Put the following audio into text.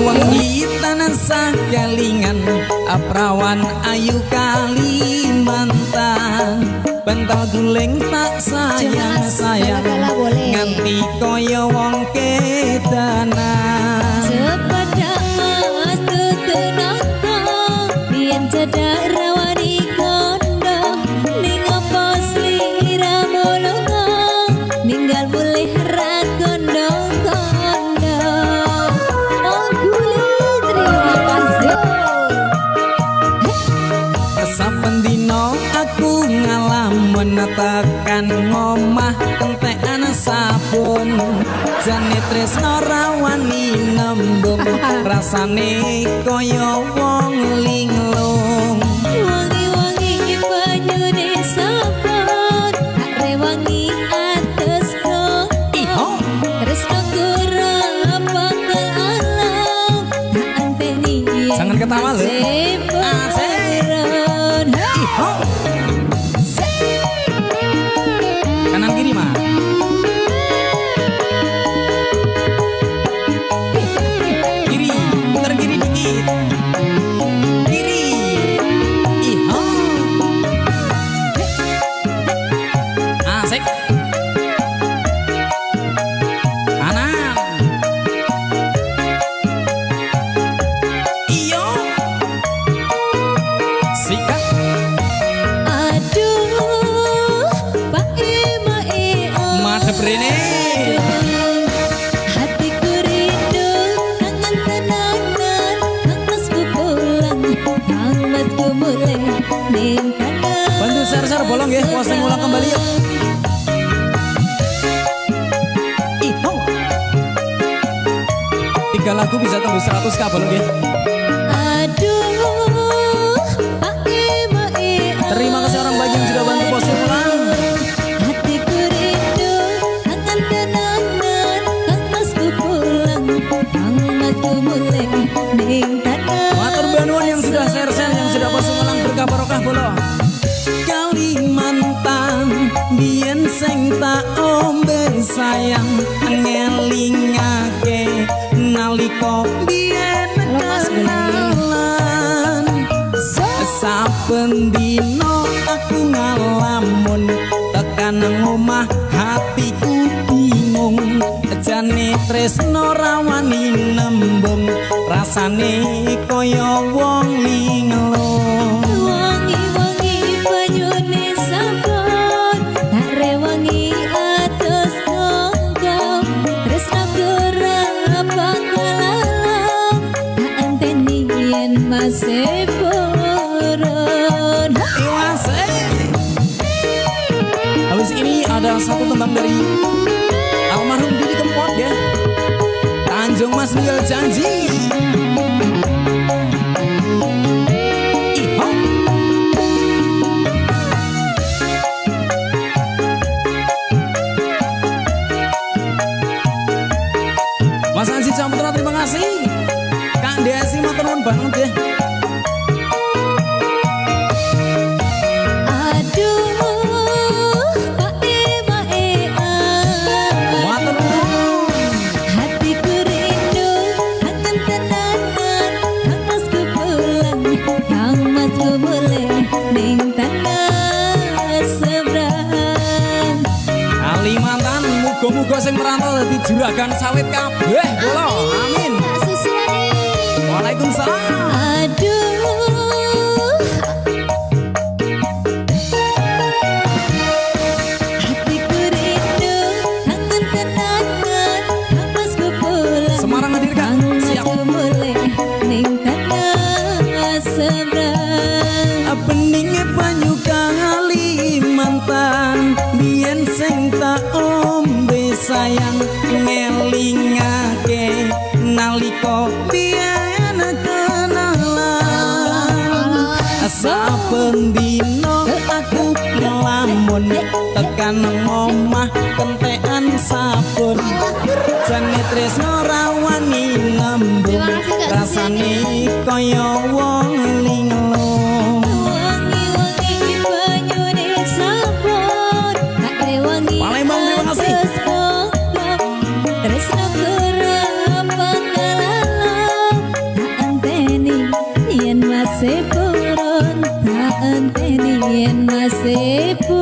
Wengi tansah kelingan aprawan ayu Kalimantan. Bental guling tak sayang-sayang nganti kaya wong kedanan. Sepadang mas tutunaka biyen cedak rawani kondo ning apa sliramu lunga ninggal mulih ra kondo-kondo. Oh kulit terima kasih. Saben dina aku ngalamun tekan ngomah kentekan sabun. Jane tresno rawani nembung rasane kaya wong linglung. Wangi-wangi banyune sabun tak rewangi atesno. Iho Tresno kurang bakal alam tak anteni. Jangan ketawa lho. Iho kanan kiri mah. Kiri, putar kiri dikit. Kiri. Iho. Asik. Kanan. Iyo. Sikat. Aduh, Pak Ima Madep rene. hatiku rindu kangen tenangan hangasku pulang hangatku mulai ning tanah. Bantu share-share bolong ya, posting ulang kembali yuk. Iho. 3 lagu bisa tembus 100k bolong ya. Aduh, Pak Ima Terima kasih orang baik yang sudah bantu posting ulang. hatiku rindu kangen tenangan hangasku pulang hangatku mulai ning tanah. Matur banuan yang sudah share-share, yang sudah posting ulang berkah barokah bolo. Kalimantan biyen sing tak ombe sayang ngelingake nalika biyen kenalan. Saben dina aku ngalamun tekan omah hatiku bingung. Jane tresno rawani nembung rasane kaya wong linglung. Wangi-wangi banyune sabun tak rewangi atus kongko tresno kurang bakal alam tak anteni yen masih purun. Iwase. Habis ini ada satu tembang dari almarhum Didi Kempot ya. Tanjung Mas Ninggal Janji. Iho. Mas Ansi Camputra terima kasih. Kak Desi matur nuwun banget ya. Aduh, Pak Ima Matur nuwun. hatiku rindu kangen tenangan hangasku pulang hangatku mulai ning tanah seberang. Kalimantan muga-muga sing merantau dadi juragan sawit kabeh kula. Amin. Waalaikumsalam. Aduh, hatiku rindu kangen tenangan hangasku pulang Semarang hadirkan. Siap. hangatku mulai ning tanah seberang. Beninge banyu Kalimantan biyen sing tak ombe sayang ngelingake nalika biyen kenalan. Saben dina aku ngelamun tekan omah kentekan sabun. Jane tresno rawani nembung rasane kaya wong linglung. Wangi-wangi banyune sabun tak rewangi Palembang, terima kasih. atus kongko tresno kurang bakal alam enteni yen nasibku